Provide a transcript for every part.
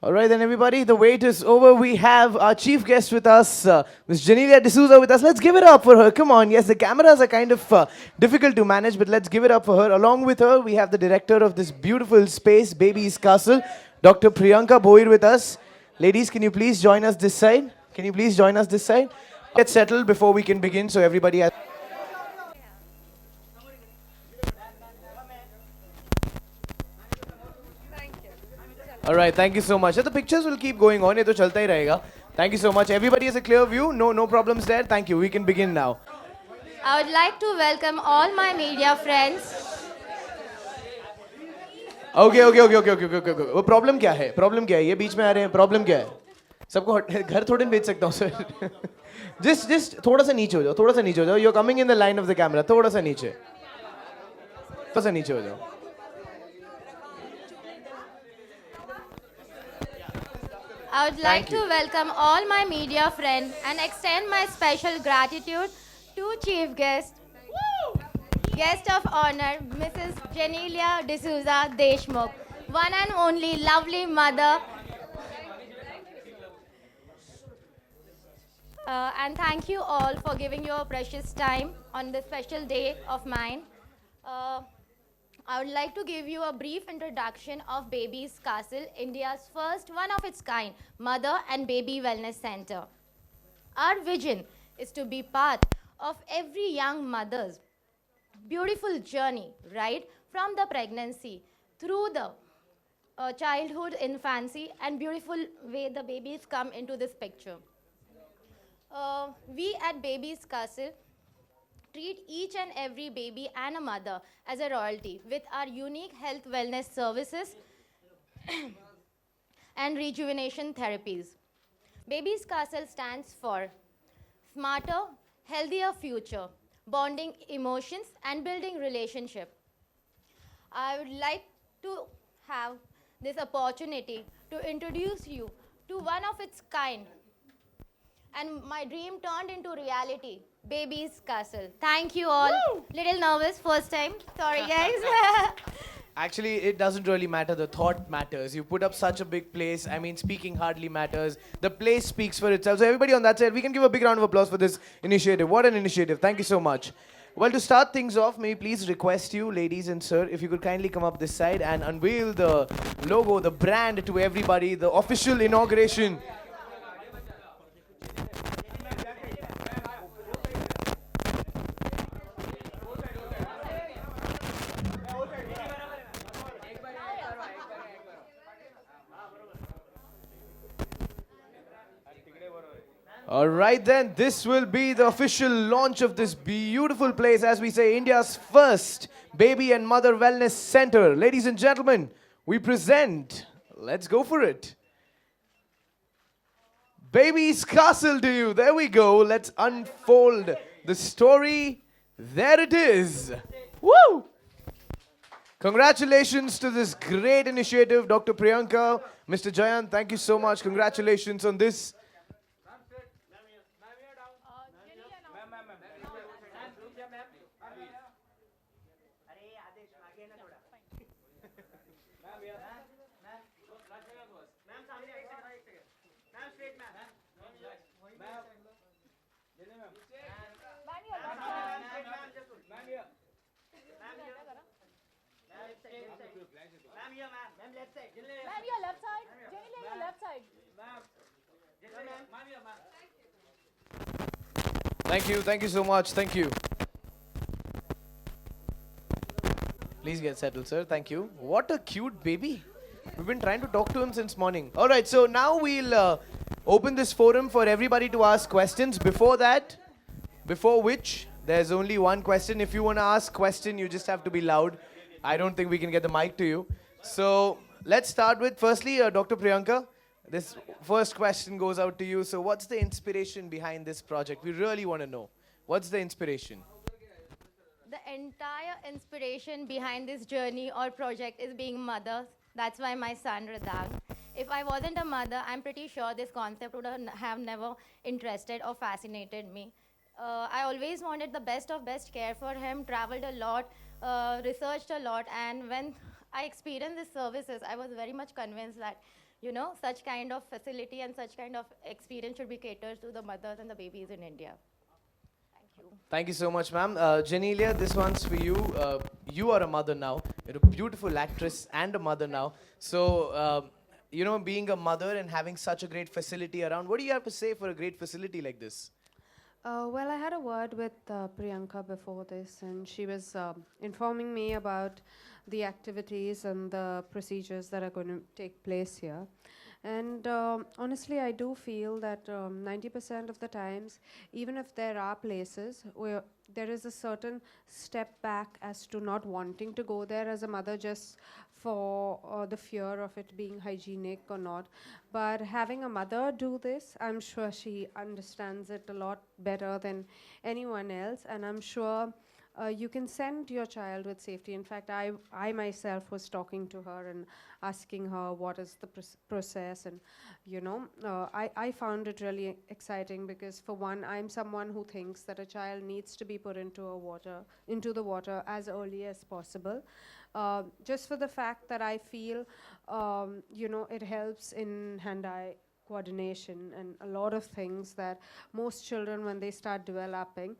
All right, then, everybody, the wait is over. We have our chief guest with us, Ms. Genelia D'Souza with us. Let's give it up for her. Come on. Yes, the cameras are kind of difficult to manage, but let's give it up for her. Along with her, we have the director of this beautiful space, Baby's Castle, Dr. Priyanka Boir with us. Ladies, can you please join us this side? Can you please join us this side? Get settled before we can begin, so everybody has... All right, thank you so much. So the pictures will keep going on. ये तो चलता ही रहेगा. Thank you so much. Everybody has a clear view. No problems there. Thank you. We can begin now. I would like to welcome all my media friends. Okay. वो problem क्या है? Problem क्या है? ये बीच में आ रहे हैं. प्रॉब्लम क्या है? सबको घर थोड़े भेज सकता हूँ सर. just थोड़ा सा नीचे हो जाओ. थोड़ा सा नीचे हो जाओ. You're coming in the line of the camera. थोड़ा सा नीचे. थोड़ा सा नीचे हो जाओ. I would like to welcome all my media friends and extend my special gratitude to chief guest, guest of honor, Mrs. Genelia D'Souza Deshmukh, one and only lovely mother. And thank you all for giving your precious time on this special day of mine. I would like to give you a brief introduction of Baby's Castle, India's first one of its kind mother and baby wellness center. Our vision is to be part of every young mother's beautiful journey, right from the pregnancy through the childhood, infancy, and beautiful way the babies come into this picture. We at Baby's Castle treat each and every baby and a mother as a royalty with our unique health wellness services and rejuvenation therapies. Baby's Castle stands for smarter, healthier future, bonding emotions and building relationship. I would like to have this opportunity to introduce you to one of its kind, and my dream turned into reality. Baby's Castle. Thank you all. Woo! Little nervous first time. Sorry guys. Actually, it doesn't really matter. The thought matters. You put up such a big place. I mean, speaking hardly matters. The place speaks for itself. So everybody on that side, we can give a big round of applause for this initiative. What an initiative. Thank you so much. Well, to start things off, may I please request you, ladies and sir, if you could kindly come up this side and unveil the logo, the brand to everybody, the official inauguration. All right, then, this will be the official launch of this beautiful place, as we say, India's first baby and mother wellness center. Ladies and gentlemen, we present, let's go for it, Baby's Castle to you. There we go. Let's unfold the story. There it is. Woo! Congratulations to this great initiative, Dr. Priyanka, Mr. Jayan. Thank you so much. Congratulations on this. Ma'am, your left side. Genelia, your left side. Thank you so much. Thank you. Please get settled, sir. Thank you. What a cute baby. We've been trying to talk to him since morning. All right, so now we'll open this forum for everybody to ask questions. Before which, there's only one question. If you want to ask question, you just have to be loud. I don't think we can get the mic to you. So let's start with, firstly, Dr. Priyanka. This first question goes out to you. So what's the inspiration behind this project? We really want to know. What's the inspiration? The entire inspiration behind this journey or project is being mother. That's why my son Radang. If I wasn't a mother, I'm pretty sure this concept would have never interested or fascinated me. I always wanted the best of best care for him, traveled a lot, researched a lot, and when I experienced these services, I was very much convinced that such kind of facility and such kind of experience should be catered to the mothers and the babies in India. Thank you. Thank you so much, ma'am. Genelia, this one's for you. You are a mother now. You're a beautiful actress and a mother now. So, being a mother and having such a great facility around, what do you have to say for a great facility like this? Well, I had a word with Priyanka before this, and she was informing me about the activities and the procedures that are going to take place here. And honestly, I do feel that 90% of the times, even if there are places where there is a certain step back as to not wanting to go there as a mother just for the fear of it being hygienic or not. But having a mother do this, I'm sure she understands it a lot better than anyone else. And I'm sure you can send your child with safety. In fact, I myself was talking to her and asking her what is the process. And, I found it really exciting because, for one, I'm someone who thinks that a child needs to be put into the water as early as possible. Just for the fact that I feel, it helps in hand-eye coordination and a lot of things that most children, when they start developing,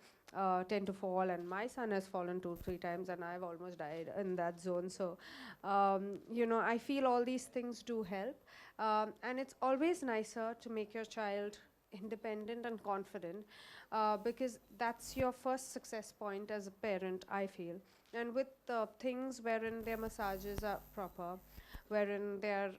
tend to fall. And my son has fallen 2-3 times, and I've almost died in that zone. So, I feel all these things do help. And it's always nicer to make your child independent and confident, because that's your first success point as a parent, I feel. And with things wherein their massages are proper, wherein they're,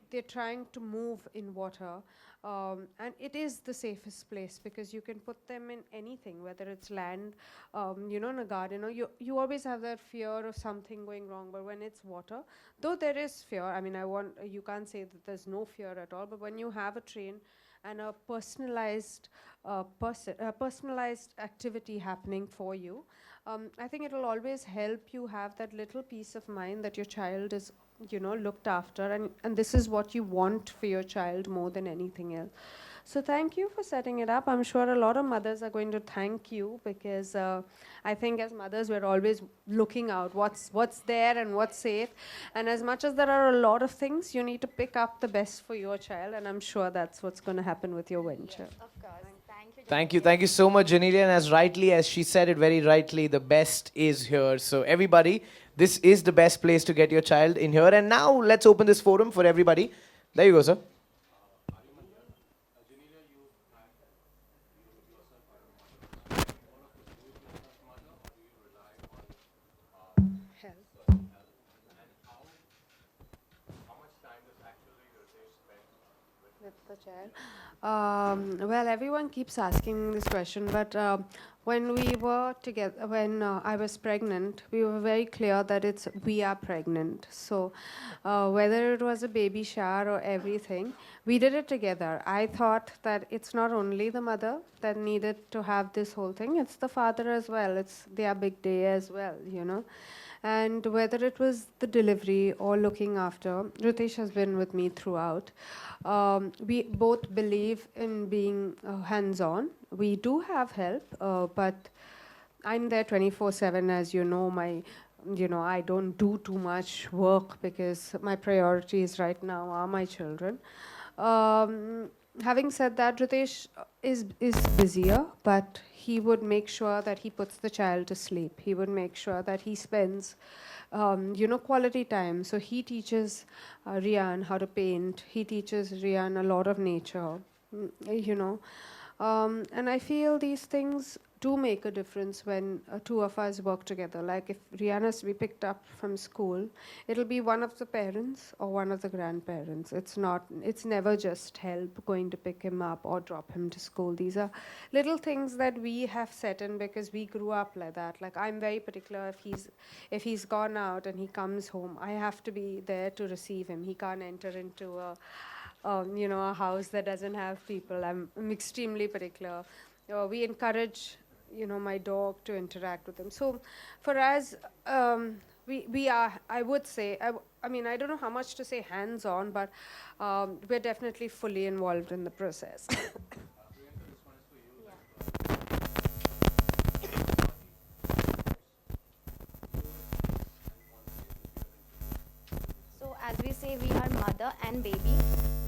they're trying to move in water, and it is the safest place because you can put them in anything, whether it's land, in a garden, or you always have that fear of something going wrong. But when it's water, though there is fear, I mean, you can't say that there's no fear at all, but when you have a train and a personalized activity happening for you, I think it will always help you have that little peace of mind that your child is, looked after, and this is what you want for your child more than anything else. So thank you for setting it up. I'm sure a lot of mothers are going to thank you because I think as mothers we're always looking out what's there and what's safe. And as much as there are a lot of things, you need to pick up the best for your child, and I'm sure that's what's going to happen with your venture. Of course. Thank you. Thank you so much, Genelia. And as she said it very rightly, the best is here. So everybody, this is the best place to get your child in here. And now let's open this forum for everybody. There you go, sir. With the child. Well, everyone keeps asking this question, but when we were together, when I was pregnant, we were very clear that we are pregnant. So whether it was a baby shower or everything, we did it together. I thought that it's not only the mother that needed to have this whole thing, it's the father as well. It's their big day as well, And whether it was the delivery or looking after, Ritesh has been with me throughout. We both believe in being hands-on. We do have help, but I'm there 24/7, as you know. I don't do too much work because my priorities right now are my children. Having said that, Ritesh is busier, but he would make sure that he puts the child to sleep. He would make sure that he spends, quality time. So he teaches Rian how to paint. He teaches Rian a lot of nature, and I feel these things do make a difference when two of us work together. Like if Rian has to be picked up from school, it'll be one of the parents or one of the grandparents. It's never just help going to pick him up or drop him to school. These are little things that we have set in because we grew up like that. Like I'm very particular if he's gone out and he comes home, I have to be there to receive him. He can't enter into a house that doesn't have people. I'm extremely particular. We encourage my dog to interact with them. So for us, we are, I would say, I mean, I don't know how much to say hands-on, but we're definitely fully involved in the process. So as we say, we are mother and baby.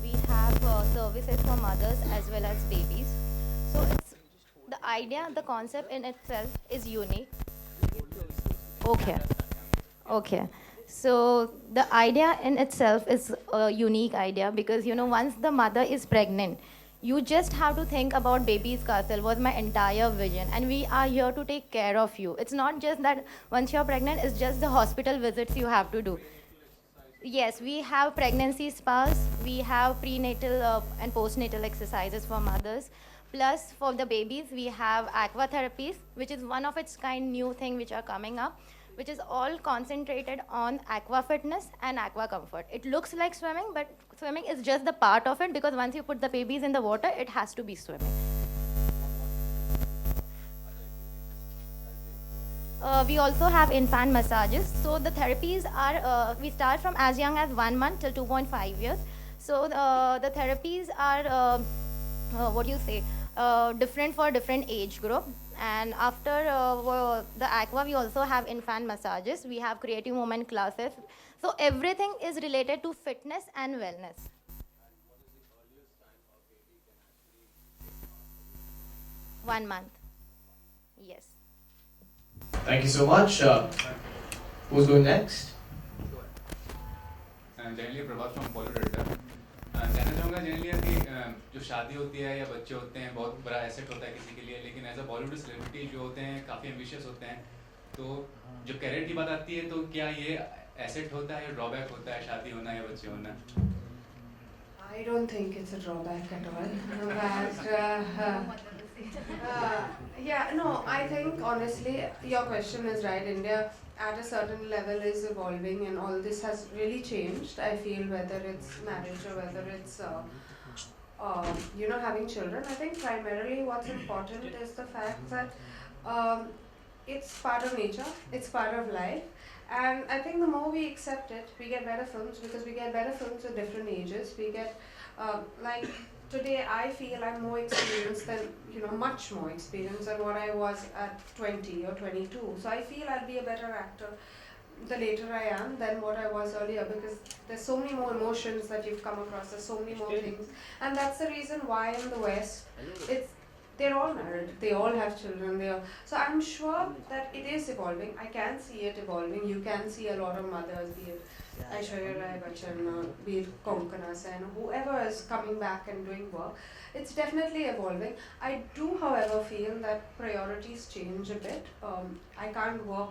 We have services for mothers as well as babies. So it's the idea, the concept in itself is unique. Okay. Okay. So the idea in itself is a unique idea because once the mother is pregnant, you just have to think about baby's castle was my entire vision, and we are here to take care of you. It's not just that once you're pregnant, it's just the hospital visits you have to do. Yes, we have pregnancy spas, we have prenatal and postnatal exercises for mothers. Plus, for the babies, we have aqua therapies, which is one of its kind new thing which are coming up, which is all concentrated on aqua fitness and aqua comfort. It looks like swimming, but swimming is just the part of it because once you put the babies in the water, it has to be swimming. We also have infant massages. So the therapies are, we start from as young as 1 month till 2.5 years. So the therapies are, what do you say, different for different age group. And after the aqua, we also have infant massages. We have creative movement classes. So everything is related to fitness and wellness. 1 month. Yes. Thank you so much. Who's going next? Genelia Prabhat from Bollywood editor कहना चाहूँगा जेनेलिया कि जो शादी होती है या बच्चे होते हैं बहुत बड़ा एसेट होता है किसी के लिए, लेकिन एज अ बॉलीवुड सेलिब्रिटी जो होते हैं काफ़ी एम्बिशियस होते हैं, तो जब कैरियर की बात आती है तो क्या ये एसेट होता है या ड्रॉबैक होता है शादी होना या बच्चे होना? I don't think it's a drawback at all. Yeah, no, I think honestly your question is right. India at a certain level is evolving and all this has really changed. I feel whether it's marriage or whether it's having children. I think primarily what's important is the fact that it's part of nature, it's part of life. And I think the more we accept it, we get better films because we get better films at different ages. We get, like today I feel I'm more experienced than, much more experienced than what I was at 20 or 22. So I feel I'll be a better actor the later I am than what I was earlier because there's so many more emotions that you've come across, there's so many more things. And that's the reason why in the West, they're all married, they all have children. So I'm sure that it is evolving. I can see it evolving. You can see a lot of mothers, be it Aishwarya Rai Bachchan, be it Konkana Sen, whoever is coming back and doing work. It's definitely evolving. I do, however, feel that priorities change a bit. I can't work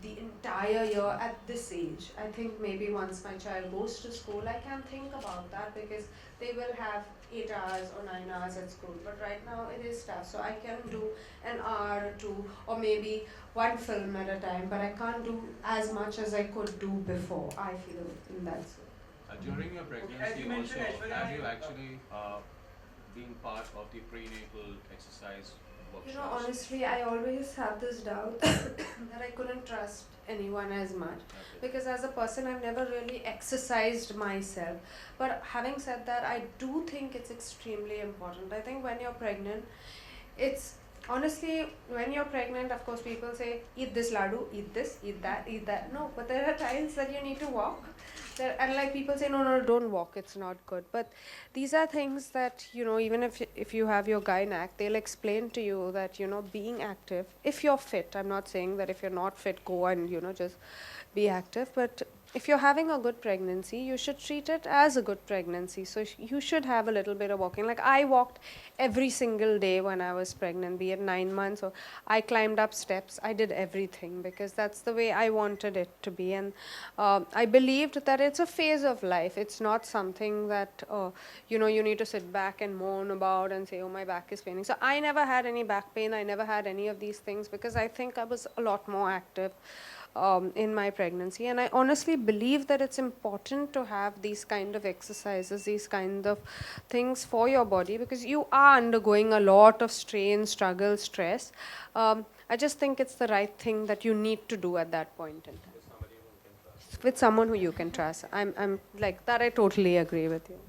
the entire year at this age. I think maybe once my child goes to school, I can think about that because they will have 8 hours or 9 hours at school. But right now it is tough. So I can do an hour or two or maybe one film at a time, but I can't do as much as I could do before, I feel, in that way. During your pregnancy also, have you actually been part of the prenatal exercise workshops? Honestly, I always have this doubt that I couldn't trust anyone as much because as a person I've never really exercised myself. But having said that, I do think it's extremely important. I think when you're pregnant, it's honestly, when you're pregnant, of course, people say, eat this laddu, eat this, eat that, eat that. No, but there are times that you need to walk. And like people say, no, don't walk, it's not good. But these are things that, even if you have your gynac, they'll explain to you that, being active, if you're fit, I'm not saying that if you're not fit, go and, just be active. But if you're having a good pregnancy, you should treat it as a good pregnancy. So you should have a little bit of walking. Like I walked every single day when I was pregnant, be it 9 months, or I climbed up steps. I did everything because that's the way I wanted it to be. And I believed that it's a phase of life. It's not something that, you need to sit back and moan about and say, oh, my back is paining. So I never had any back pain. I never had any of these things because I think I was a lot more active in my pregnancy. And I honestly believe that it's important to have these kind of exercises, these kind of things for your body because you are undergoing a lot of strain, struggle, stress. I just think it's the right thing that you need to do at that point in time. With someone who you can trust. I'm like that. I totally agree with you.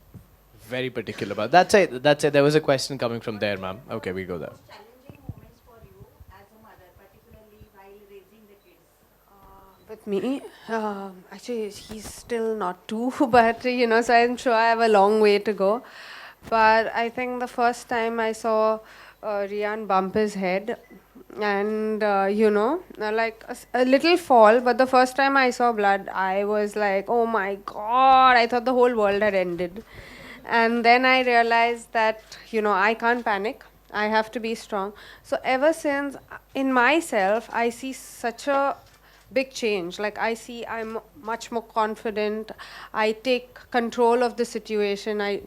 Very particular about that's it. That's it. There was a question coming from there, ma'am. Okay, we go there. Challenging moments for you as a mother, particularly while raising the kids. With me, actually, he's still not two, but so I'm sure I have a long way to go. But I think the first time I saw Rian bump his head, and like a little fall, but the first time I saw blood, I was like, oh my god, I thought the whole world had ended. And then I realized that, I can't panic. I have to be strong. So ever since, in myself, I see such a big change. Like I see I'm much more confident. I take control of the situation. I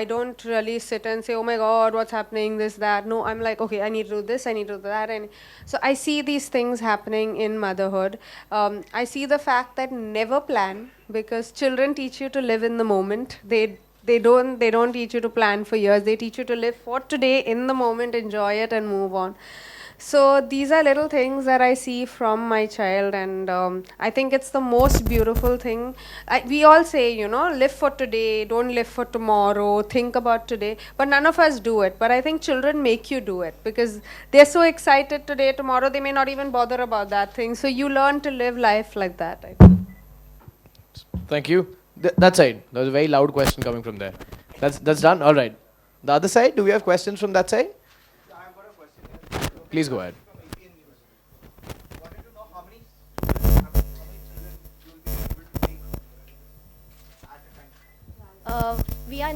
don't really sit and say, oh my god, what's happening, this, that. No, I'm like, okay, I need to do this, I need to do that. And so I see these things happening in motherhood. I see the fact that never plan, because children teach you to live in the moment. They don't teach you to plan for years. They teach you to live for today, in the moment, enjoy it, and move on. So these are little things that I see from my child, and I think it's the most beautiful thing. We all say, live for today, don't live for tomorrow, think about today, but none of us do it. But I think children make you do it, because they're so excited today, tomorrow they may not even bother about that thing. So you learn to live life like that, I think. Thank you. That side. There was a very loud question coming from there. That's done. All right. The other side. Do we have questions from that side? Please go ahead. Wanted to know how many children you will be able to take at a time. We are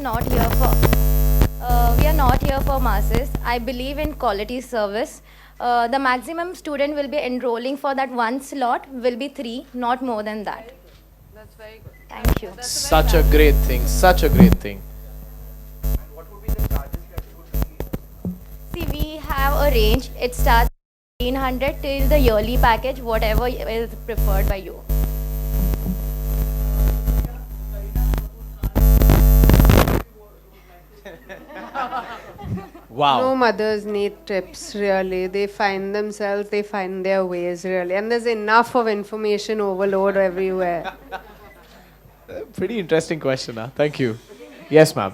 not here for masses. I believe in quality service. The maximum student will be enrolling for that one slot will be 3, not more than that. That's very good. Thank you. Such a great thing. Such a great thing. And what would be the charges that you would receive? See, we have a range. It starts 1,800 till the yearly package, whatever is preferred by you. Wow. No mothers need tips, really. They find themselves, they find their ways, really. And there's enough of information overload everywhere. Pretty interesting question, huh? Thank you. Yes, ma'am.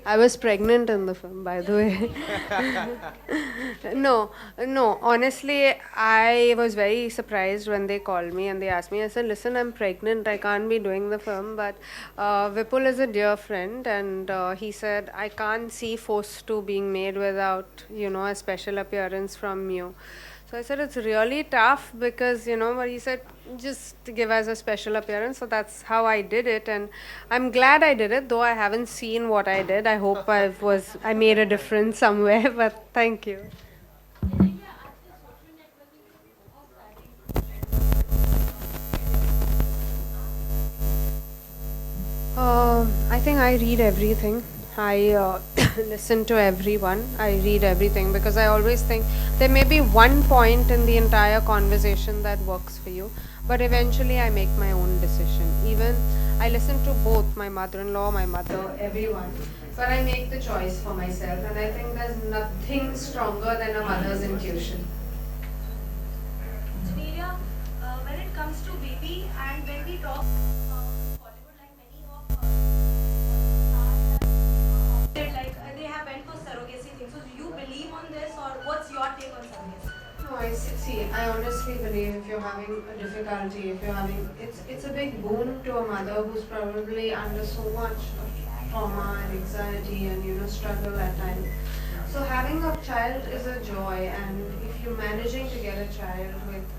I was pregnant in the film, by the way. No, honestly, I was very surprised when they called me and they asked me. I said, listen, I'm pregnant, I can't be doing the film. But Vipul is a dear friend, and he said, I can't see Force 2 being made without, a special appearance from you. So I said, it's really tough because, but he said, just give us a special appearance. So that's how I did it. And I'm glad I did it, though I haven't seen what I did. I hope I made a difference somewhere, but thank you. I think I read everything. I listen to everyone. I read everything because I always think there may be one point in the entire conversation that works for you, but eventually I make my own decision. Even I listen to both my mother-in-law, my mother, everyone, but I make the choice for myself, and I think there's nothing stronger than a mother's intuition. Genelia, when it comes to baby and when we talk Bollywood, like many of stars, like they have went for surrogacy thing. So do you believe on this, or what's your take on surrogacy? No, I honestly believe if you're having a difficulty, it's a big boon to a mother who's probably under so much trauma and anxiety and struggle at times. So having a child is a joy, and if you're managing to get a child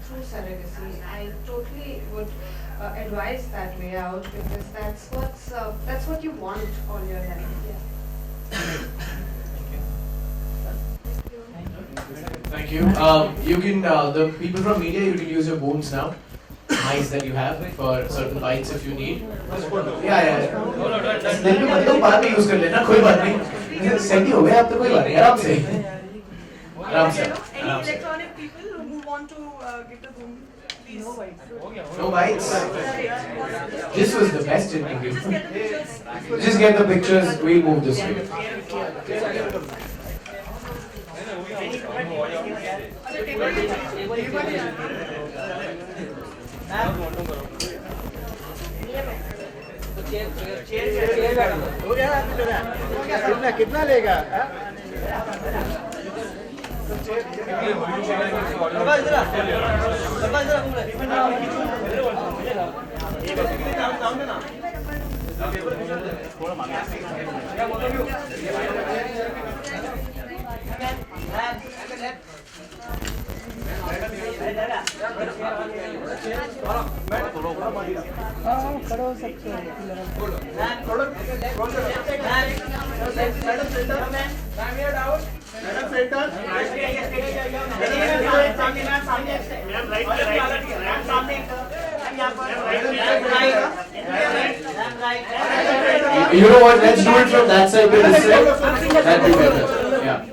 through surrogacy, I totally would advise that way out, because that's what you want all your life. Yeah. Thank you. You can, the people from media, you can use your booms now. Mics that you have for certain bites if you need. Yeah. दिन में मतलब बाद में use कर लेना, कोई बात नहीं. Set ही हो गया, अब तो कोई बात नहीं, आराम से. Any electronic people who want to give the boom, please. No bites. This was the best interview. Just get the pictures. Just get the pictures, we'll move this way. कितना लेगा You know what? Let's do it from that side to this side. That'd be better. Yeah.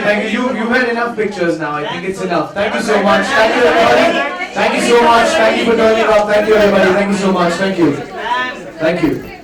Thank you. You've had enough pictures now. I think it's enough. Thank you so much. Thank you, everybody. Thank you so much. Thank you for turning up. Thank you, everybody. Thank you so much. Thank you. Thank you.